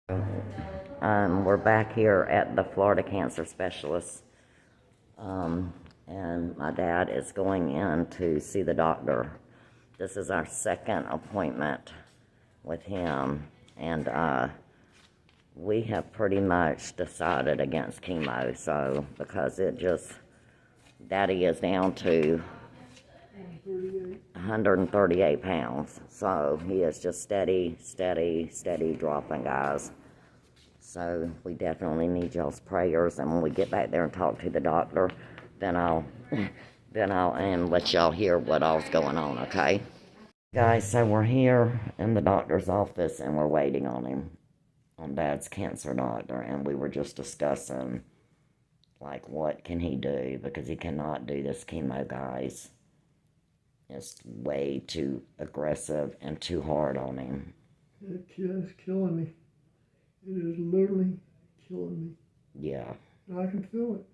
We're back here at the Florida Cancer Specialist, and my dad is going in to see the doctor. This is our second appointment with him, and we have pretty much decided against chemo, so because Daddy is down to 138 pounds, so he is just steady dropping, guys. So we definitely need y'all's prayers, and when we get back there and talk to the doctor, then I'll let y'all hear what all's going on, okay? Guys, so we're here in the doctor's office, and we're waiting on him, on Dad's cancer doctor, and we were just discussing, like, what can he do, because he cannot do this chemo, guys. It's way too aggressive and too hard on him. It's killing me. It is literally killing me. Yeah. And I can feel it.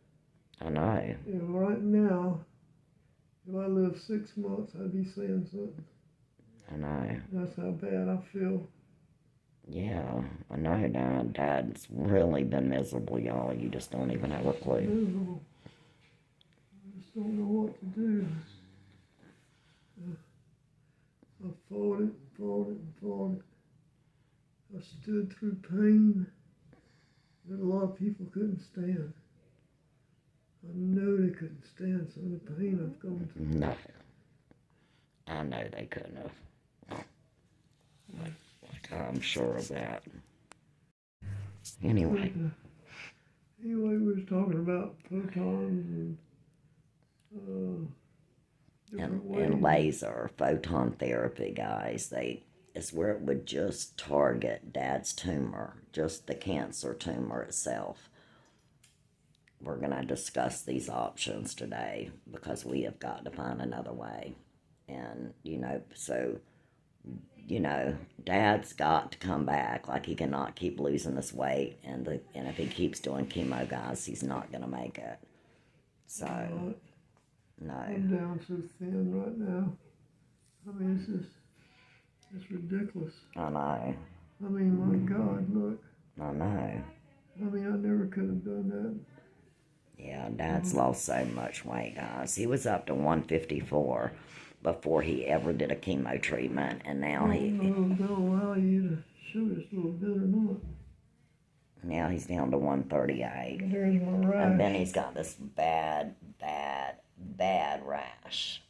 I know. And right now, if I live 6 months, I'd be saying something. I know. That's how bad I feel. Yeah, I know, Dad. Dad's really been miserable, y'all. You just don't even have a clue. Miserable. I just don't know what to do. I fought it. I stood through pain that a lot of people couldn't stand. I know they couldn't stand some of the pain I've gone through. No. I know they couldn't have. Like, I'm sure of that. Anyway. Anyway, we was talking about photons and laser photon therapy, guys. It's where it would just target Dad's tumor, just the cancer tumor itself. We're going to discuss these options today because we have got to find another way. And, Dad's got to come back. Like, he cannot keep losing this weight. And if he keeps doing chemo, guys, he's not going to make it. So, no. I'm down so thin right now. I mean, it's ridiculous. I know. I mean, my God, look. I know. I mean, I never could have done that. Yeah, Dad's lost so much weight, guys. He was up to 154 before he ever did a chemo treatment, and now don't allow you to show this little bit or not. Now he's down to 138. There's my rash. And then he's got this bad rash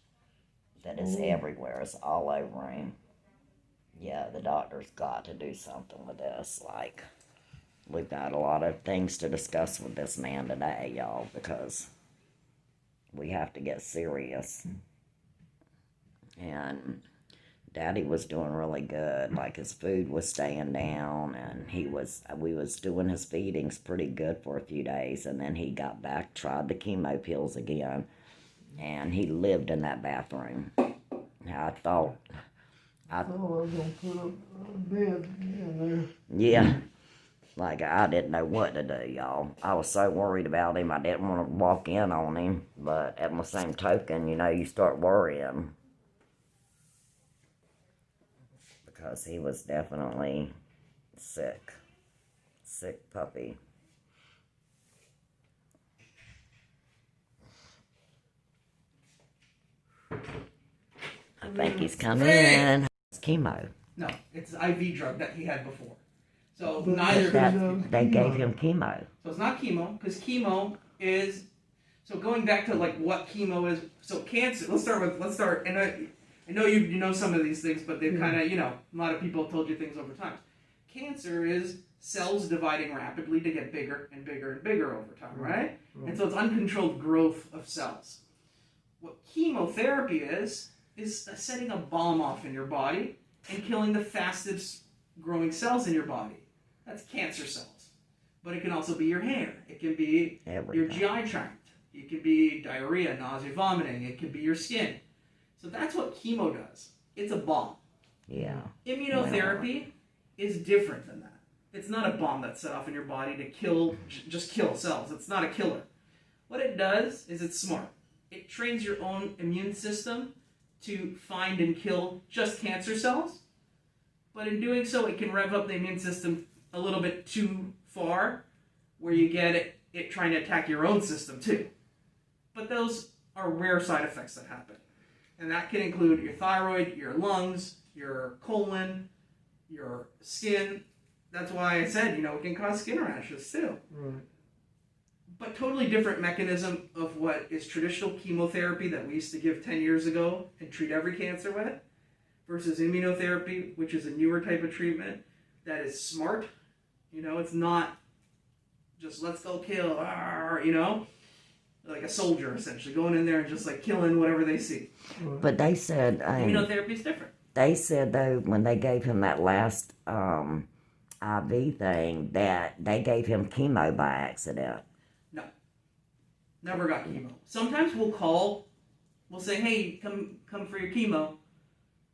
that is everywhere. It's all over him. Yeah, the doctor's got to do something with this. Like, we've got a lot of things to discuss with this man today, y'all, because we have to get serious. And Daddy was doing really good. Like, his food was staying down, and we was doing his feedings pretty good for a few days, and then he got back, tried the chemo pills again, and he lived in that bathroom. I thought I was going to put a bed in there. Yeah. Like, I didn't know what to do, y'all. I was so worried about him, I didn't want to walk in on him. But at the same token, you start worrying. Because he was definitely sick. Sick puppy. I think he's coming in. It's chemo. No, it's an IV drug that he had before. So They gave him chemo. So it's not chemo, because chemo is. So going back to like what chemo is. So cancer. Let's start. And I know you know some of these things, but they've kind of a lot of people have told you things over time. Cancer is cells dividing rapidly to get bigger and bigger and bigger over time, right? And so it's uncontrolled growth of cells. What chemotherapy is setting a bomb off in your body and killing the fastest growing cells in your body. That's cancer cells. But it can also be your hair. It can be your GI tract. It can be diarrhea, nausea, vomiting. It can be your skin. So that's what chemo does. It's a bomb. Yeah. Immunotherapy is different than that. It's not a bomb that's set off in your body to just kill cells. It's not a killer. What it does is it's smart. It trains your own immune system to find and kill just cancer cells. But in doing so, it can rev up the immune system a little bit too far, where you get it trying to attack your own system too. But those are rare side effects that happen. And that can include your thyroid, your lungs, your colon, your skin. That's why I said, it can cause skin rashes too. Right. But totally different mechanism of what is traditional chemotherapy that we used to give 10 years ago and treat every cancer with, versus immunotherapy, which is a newer type of treatment that is smart. It's not just let's go kill, like a soldier essentially going in there and just like killing whatever they see. But they said Immunotherapy is different. They said though when they gave him that last IV thing that they gave him chemo by accident. No, never got chemo. Sometimes we'll say, hey, come for your chemo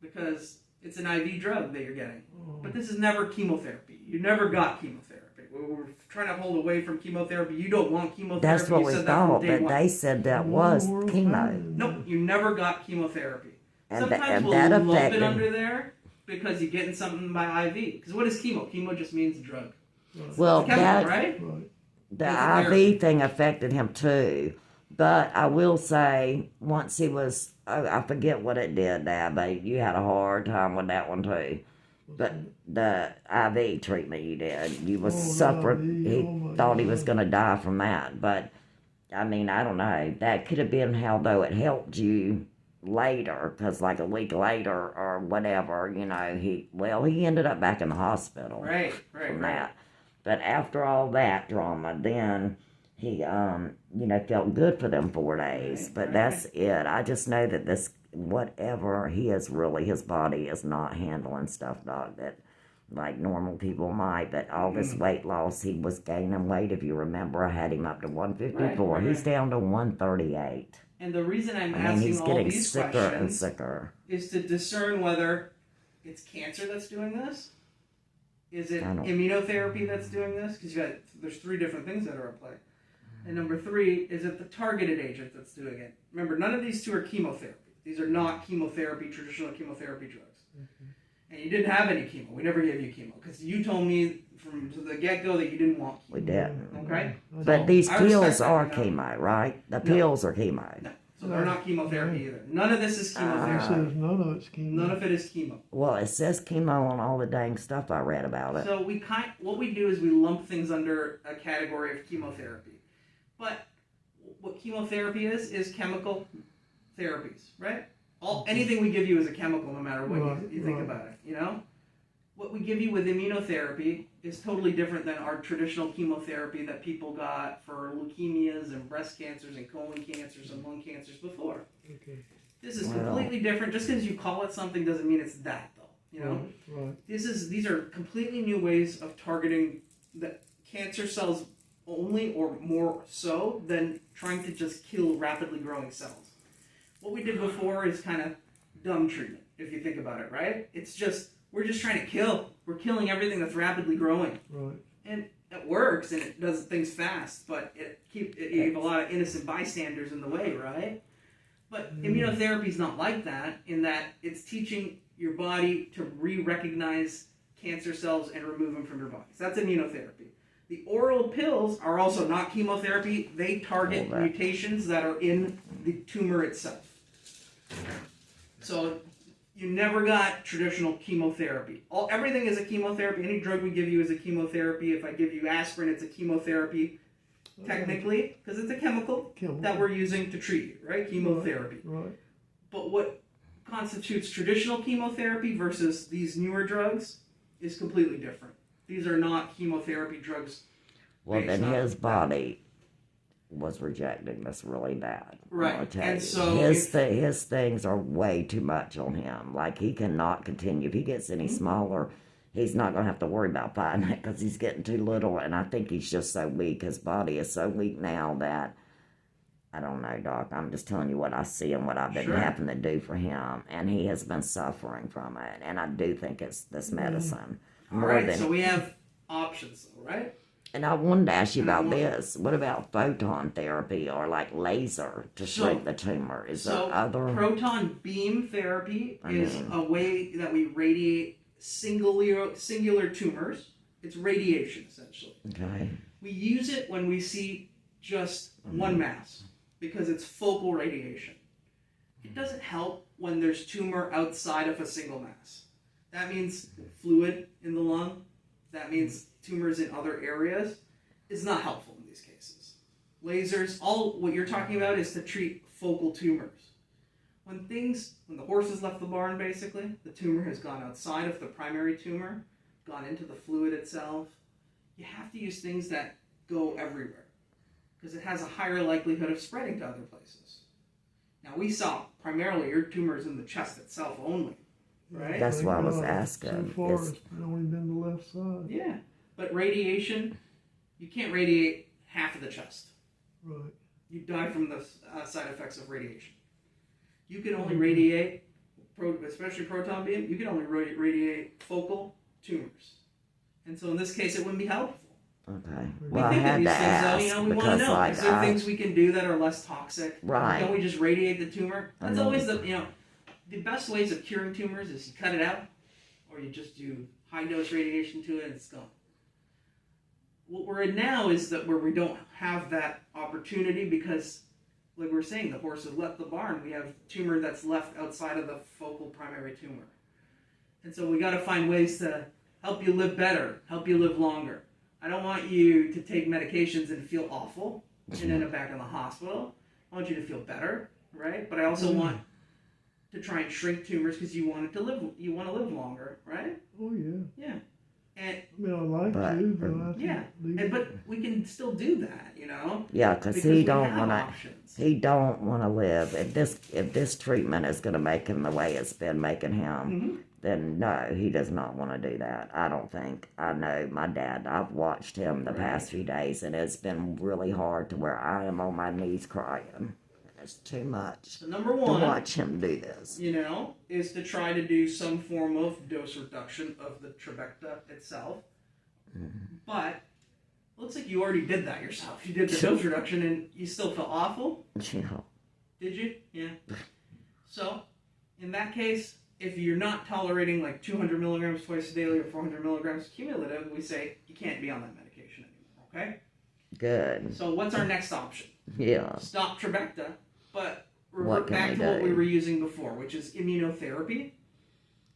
because it's an IV drug that you're getting. But this is never chemotherapy. You never got chemotherapy. We're trying to hold away from chemotherapy. You don't want chemotherapy. That's what we thought, but they said that was chemo. Nope, you never got chemotherapy. And Sometimes we'll that lump it affected under there because you're getting something by IV. Because what is chemo? Chemo just means drug. Well, It's a chemical, right? The IV thing affected him too. But I will say, once he was, I forget what it did, Dad, but you had a hard time with that one too. But the IV treatment you did, you was suffering. He thought he was going to die from that. But, I mean, I don't know. That could have been how, though, it helped you later. Because, like, a week later or whatever, he ended up back in the hospital. Right. From that. But after all that drama, then he, felt good for them 4 days. But that's it. I just know that this, whatever he is really, his body is not handling stuff, Doc, that like normal people might. But all this weight loss, he was gaining weight. If you remember, I had him up to 154. Right. He's down to 138. And the reason I'm He's asking all getting these sicker questions and sicker. is to discern whether it's cancer that's doing this. Is it immunotherapy that's doing this? Because there's 3 different things that are at play. And number 3, is it the targeted agent that's doing it? Remember, none of these 2 are chemotherapy. These are not chemotherapy, traditional chemotherapy drugs. And you didn't have any chemo. We never gave you chemo. Because you told me from the get-go that you didn't want chemo. We didn't. Okay? But these pills are that, chemo, right? The pills are chemo. No. So they're not chemotherapy either. None of this is chemotherapy. Says none of it's chemo. None of it is chemo. Well, it says chemo on all the dang stuff I read about it. So what we do is we lump things under a category of chemotherapy. But what chemotherapy is chemical therapies, right? Anything we give you is a chemical, no matter what you think about it. What we give you with immunotherapy is totally different than our traditional chemotherapy that people got for leukemias and breast cancers and colon cancers and lung cancers before. Okay. This is completely different. Just because you call it something doesn't mean it's that, though. Right. These are completely new ways of targeting the cancer cells only, or more so than trying to just kill rapidly growing cells. What we did before is kind of dumb treatment, if you think about it, right? We're just trying to kill. We're killing everything that's rapidly growing. Right. And it works and it does things fast, but you have a lot of innocent bystanders in the way, right? But immunotherapy is not like that, in that it's teaching your body to re-recognize cancer cells and remove them from your body. So that's immunotherapy. The oral pills are also not chemotherapy. They target mutations that are in the tumor itself. So you never got traditional chemotherapy. Everything is a chemotherapy. Any drug we give you is a chemotherapy. If I give you aspirin, it's a chemotherapy, technically, because it's a chemical that we're using to treat you, right? Chemotherapy. Right. But what constitutes traditional chemotherapy versus these newer drugs is completely different. These are not chemotherapy drugs. Well, then his body was rejecting this really bad. Right. And so his things are way too much on him. Like, he cannot continue. If he gets any smaller, he's not going to have to worry about fighting it because he's getting too little. And I think he's just so weak. His body is so weak now that, I don't know, Doc. I'm just telling you what I see and what I've been having to do for him. And he has been suffering from it. And I do think it's this medicine. All right, so we have options, right? And I wanted to ask you about this. What about photon therapy or like laser to shrink the tumor? Is there other? Proton beam therapy is a way that we radiate singular tumors It's radiation, essentially. Okay. We use it when we see just one mass because it's focal radiation. It doesn't help when there's tumor outside of a single mass. That means fluid in the lung. That means tumors in other areas. Is not helpful in these cases. Lasers, all what you're talking about is to treat focal tumors. When the horse has left the barn, basically, the tumor has gone outside of the primary tumor, gone into the fluid itself. You have to use things that go everywhere because it has a higher likelihood of spreading to other places. Now, we saw primarily your tumors in the chest itself only, right? That's what I was asking. So far, it's only been the left side. Yeah, but radiation, you can't radiate half of the chest. Right. You die from the side effects of radiation. You can only radiate, especially proton beam, you can only radiate focal tumors. And so in this case, it wouldn't be helpful. Okay. We Well, I think of had these to things, ask we want to because, know. like, Is there things we can do that are less toxic? Right. Don't we just radiate the tumor? That's know. always the best ways of curing tumors is you cut it out, or you just do high dose radiation to it and it's gone. What we're in now is that where we don't have that opportunity because, like we're saying, the horse has left the barn. We have tumor that's left outside of the focal primary tumor. And so we got to find ways to help you live better, help you live longer. I don't want you to take medications and feel awful and end up back in the hospital. I want you to feel better, right? But I also want to try and shrink tumors because you want to live longer, right? Oh, yeah. Yeah. And I mean, I like to, but I yeah, but we can still do that, Yeah, because because he we don't have want to. options. He don't want to live. If this treatment is going to make him the way it's been making him, then no, he does not want to do that. I don't think. I know my dad. I've watched him the past few days, and it's been really hard to where I am on my knees crying. It's too much So number to one, watch him do this. is to try to do some form of dose reduction of the trabecta itself. But it looks like you already did that yourself. You did the dose reduction and you still felt awful. Yeah. Did you? Yeah. So, in that case, if you're not tolerating like 200 milligrams twice daily or 400 milligrams cumulative, we say you can't be on that medication anymore, okay? Good. So what's our next option? Yeah. Stop trabecta, but What revert can back we to what we do? were using before, which is immunotherapy.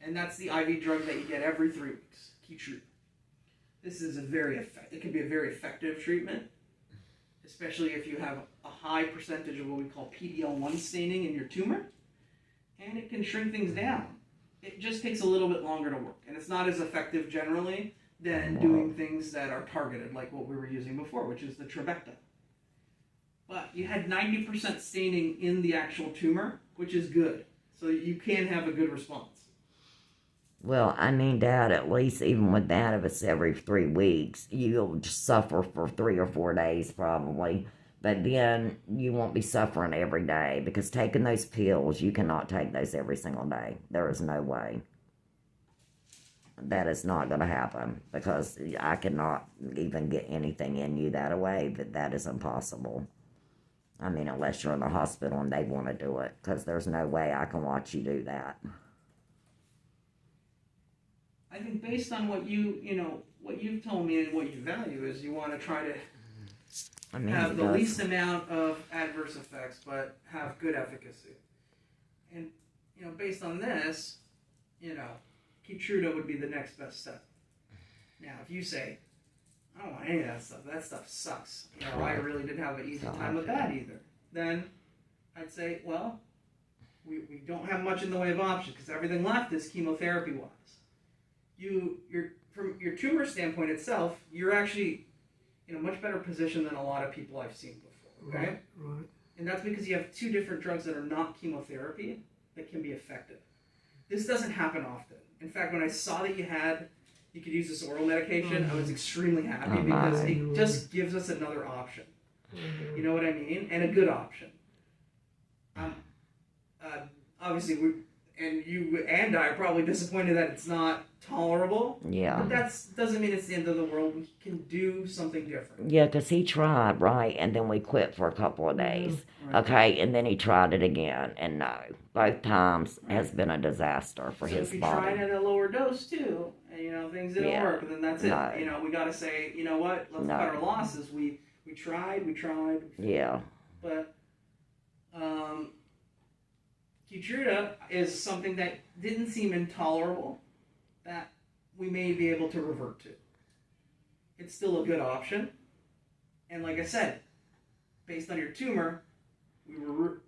And that's the IV drug that you get every 3 weeks, Keytruda. This is it can be a very effective treatment, especially if you have a high percentage of what we call PD-L1 staining in your tumor. And it can shrink things down. It just takes a little bit longer to work. And it's not as effective generally than doing things that are targeted, like what we were using before, which is the trabecta. But you had 90% staining in the actual tumor, which is good. So you can have a good response. Well, I mean, Dad, at least even with that, if it's every 3 weeks, you'll just suffer for 3 or 4 days probably. But then you won't be suffering every day because taking those pills, you cannot take those every single day. There is no way. That is not going to happen because I cannot even get anything in you that way. That is impossible. I mean, unless you're in the hospital and they want to do it, because there's no way I can watch you do that. I think based on what what you've told me and what you value is you want to try to have the least amount of adverse effects, but have good efficacy. And, based on this, Keytruda would be the next best step. Now, if you say, I don't want any of that stuff sucks, I really didn't have an easy time with that either, then I'd say, well, we don't have much in the way of options because everything left is chemotherapy-wise. From your tumor standpoint itself, you're actually in a much better position than a lot of people I've seen before, okay? Right. And that's because you have 2 different drugs that are not chemotherapy that can be effective. This doesn't happen often. In fact, when I saw that you could use this oral medication, I was extritely happy because it just gives us another option. You know what I mean? And a good option. Obviously, and you and I are probably disappointed that it's not tolerable. Yeah. But that doesn't mean it's the end of the world. We can do something different. Yeah, 'cause he tried, right? And then we quit for a couple of days. Right. Okay, and then he tried it again, and no. Both times has been a disaster for So his if you body. tried at a lower dose too, and things didn't Yeah. work, then that's it. No. We got to say, you know what? Let's No. cut our losses. We tried. Yeah. But Keytruda is something that didn't seem intolerable that we may be able to revert to. It's still a good option. And like I said, based on your tumor, we were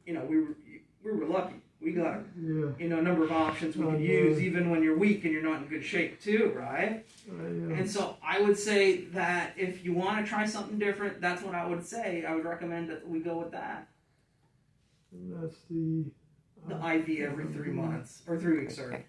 lucky. We got a number of options we could use even when you're weak and you're not in good shape too, right? And so I would say that if you want to try something different, that's what I would say. I would recommend that we go with that. And that's the IV every 3 months or 3 weeks, sorry.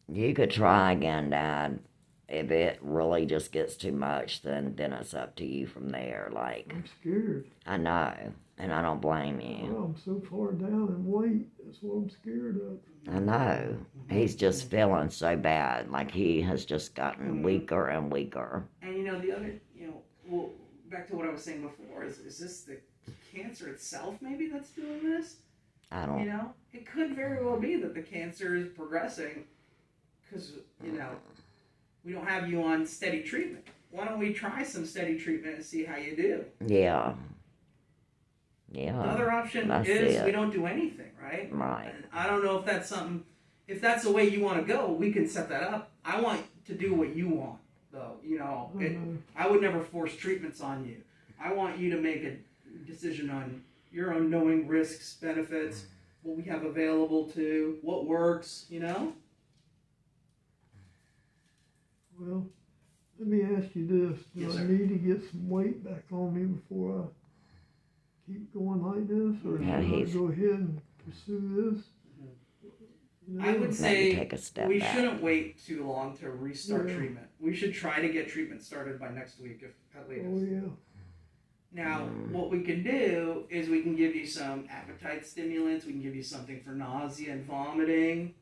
You could try again, Dad. If it really just gets too much, then it's up to you from there. Like, I'm scared. I know, and I don't blame you. Well, I'm so far down in weight. That's what I'm scared of. I know. He's just feeling so bad. Like, he has just gotten weaker and weaker. And the other, well, back to what I was saying before, is this the cancer itself maybe that's doing this? I don't. It could very well be that the cancer is progressing because, we don't have you on steady treatment. Why don't we try some steady treatment and see how you do? Yeah. Yeah. The other option That's is it. we don't do anything, right? Right. And I don't know if that's something, if that's the way you want to go, we can set that up. I want to do what you want, though. I would never force treatments on you. I want you to make a decision on your own, knowing risks, benefits, what we have available to, what works, Well, let me ask you this. Do Yes, I sir. need to get some weight back on me before I keep going like this? Or Yeah, should I go ahead and pursue this? I would Maybe say take a step we back. shouldn't wait too long to restart Yeah. treatment. We should try to get treatment started by next week, if at latest. Oh, yeah. Now, what we can do is we can give you some appetite stimulants. We can give you something for nausea and vomiting.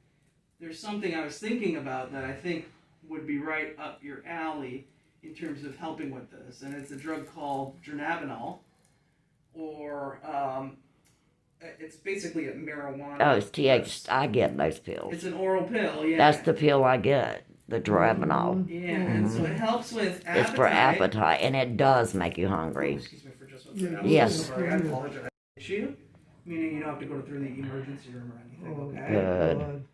There's something I was thinking about that I think would be right up your alley in terms of helping with this, and it's a drug called dronabinol, or it's basically a marijuana. Oh, it's TH. I get those pills. It's an oral pill, yeah. That's the pill I get, the Dronabinol. Yeah, and so it helps with appetite. It's for appetite, and it does make you Oh, hungry. excuse me for just one second. I'm Yes. so sorry. I apologize. You, meaning you don't have to go through the emergency room or anything, Oh, okay? Good. God.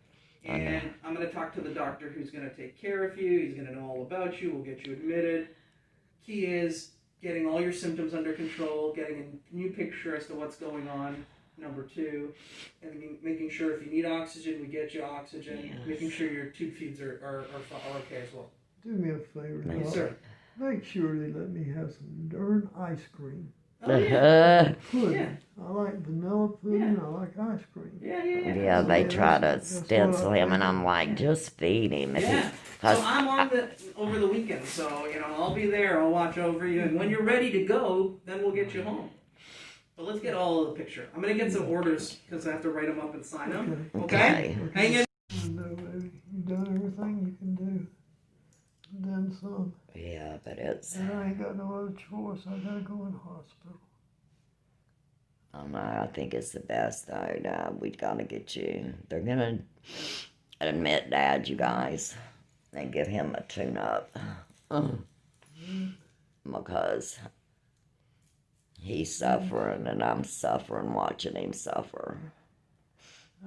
And I'm going to talk to the doctor who's going to take care of you. He's going to know all about you. We'll get you admitted. Key is getting all your symptoms under control, getting a new picture as to what's going on, number 2, and making sure if you need oxygen, we get you oxygen, Yes. making sure your tube feeds are okay as well. Do me a favor. Yes, Doc. sir. Make sure they let me have some darn ice cream. Oh, yeah. Pudding. Yeah. I like vanilla pudding. I like ice cream. Yeah. Yeah, they try to That's what stencil I him, and think. I'm like, just feed him. If Yeah. he, So I'm on over the weekend, so I'll be there. I'll watch over you, and when you're ready to go, then we'll get you home. But let's get all of the picture. I'm gonna get some orders because I have to write them up and sign them. Okay? Hang in. No, baby. You've done everything you can do. And then some. Yeah, but it's. And I ain't got no other choice. I gotta go in the hospital. I don't know. I think it's the best though. Dad. We gotta get you. They're gonna admit Dad, you guys, and give him a tune-up because he's suffering, and I'm suffering watching him suffer.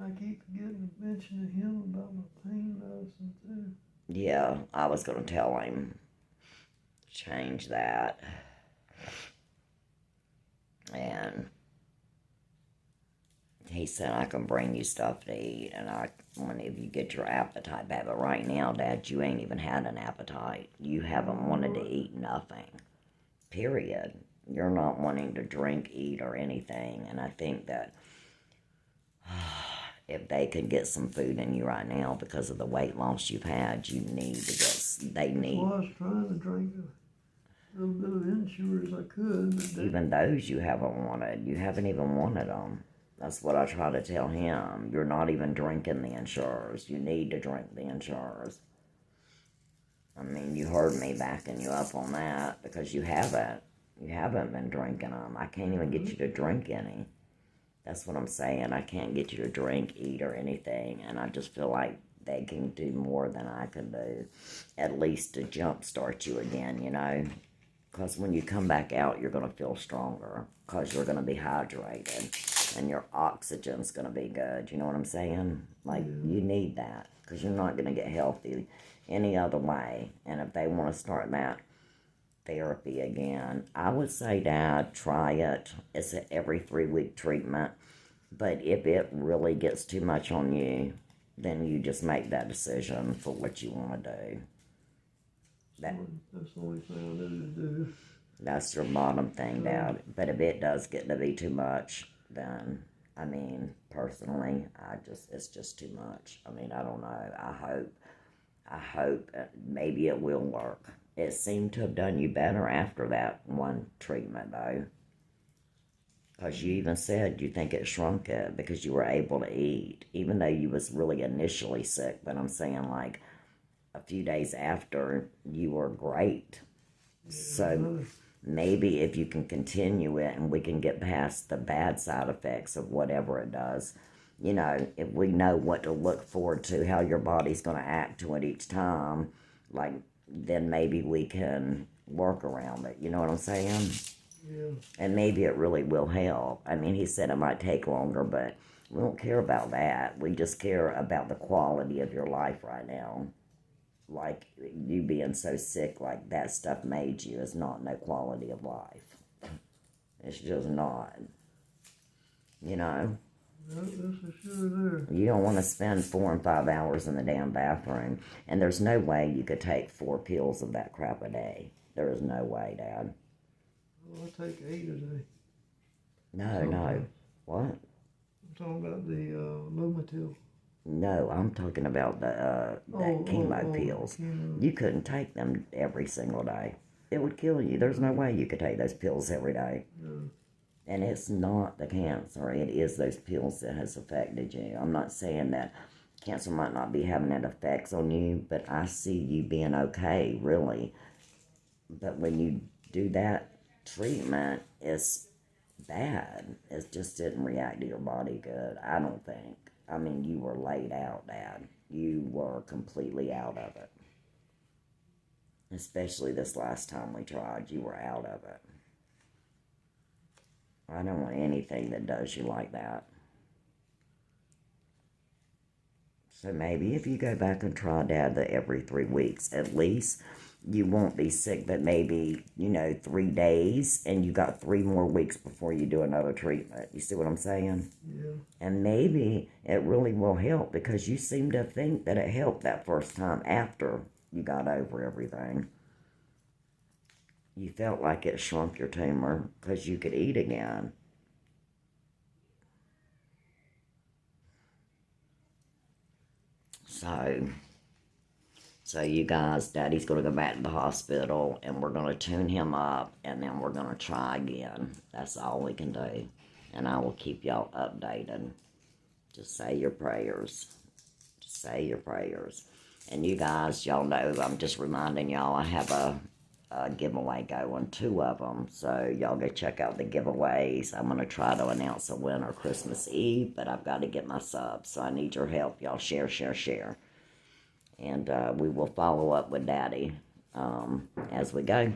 I keep forgetting to mention to him about my pain medicine too. Yeah, I was gonna tell him change that, and he said I can bring you stuff to eat, and whenever you get your appetite back. But right now, Dad, you ain't even had an appetite. You haven't wanted to eat nothing. Period. You're not wanting to drink, eat, or anything, and I think that if they could get some food in you right now because of the weight loss you've had, you need to get. They need. Well, I was trying to drink a little bit of Ensure as I could, but Even those you haven't wanted. You haven't even wanted them. That's what I try to tell him. You're not even drinking the insurers. You need to drink the insurers. I mean, you heard me backing you up on that because you haven't. You haven't been drinking them. I can't even get you to drink any. That's what I'm saying. I can't get you to drink, eat, or anything. And I just feel like they can do more than I can do. At least to jumpstart you again, you know. Because when you come back out, you're going to feel stronger. Because you're going to be hydrated. And your oxygen's going to be good. You know what I'm saying? Like, you need that. Because you're not going to get healthy any other way. And if they want to start that therapy again, I would say, Dad, try it. It's an every 3-week treatment. But if it really gets too much on you, then you just make that decision for what you want to do. That's the only thing I need to do. That's your bottom thing, Dad. But if it does get to be too much, then, I mean, personally, it's just too much. I mean, I don't know. I hope maybe it will work. It seemed to have done you better after that one treatment, though. Because you even said you think it shrunk it because you were able to eat, even though you was really initially sick. But I'm saying, like, a few days after, you were great. So maybe if you can continue it and we can get past the bad side effects of whatever it does, you know, if we know what to look forward to, how your body's going to act to it each time, like, then maybe we can work around it. You know what I'm saying? Yeah. And maybe it really will help. I mean, he said it might take longer, but we don't care about that. We just care about the quality of your life right now. Like, you being so sick, like, that stuff made you is not no quality of life. It's just not. You know? That's for sure there. You don't want to spend 4 and 5 hours in the damn bathroom. And there's no way you could take 4 pills of that crap a day. There is no way, Dad. Well, I take 8 a day. No. What? I'm talking about the Lomatil. No, I'm talking about the chemo pills. Chemo. You couldn't take them every single day. It would kill you. There's no way you could take those pills every day. No. And it's not the cancer. It is those pills that has affected you. I'm not saying that cancer might not be having that effects on you, but I see you being okay, really. But when you do that treatment, it's bad. It just didn't react to your body good, I don't think. I mean, you were laid out, Dad. You were completely out of it. Especially this last time we tried, you were out of it. I don't want anything that does you like that. So maybe if you go back and try, Dad, the every 3 weeks, at least you won't be sick, but maybe, 3 days, and you got 3 more weeks before you do another treatment. You see what I'm saying? Yeah. And maybe it really will help, because you seem to think that it helped that first time after you got over everything. You felt like it shrunk your tumor because you could eat again. So you guys, Daddy's going to go back to the hospital, and we're going to tune him up, and then we're going to try again. That's all we can do. And I will keep y'all updated. Just say your prayers. Just say your prayers. And you guys, y'all know, I'm just reminding y'all, I have a giveaway going, 2 of them. So y'all go check out the giveaways. I'm going to try to announce a winner Christmas Eve, but I've got to get my subs. So I need your help. Y'all share. And we will follow up with Daddy as we go.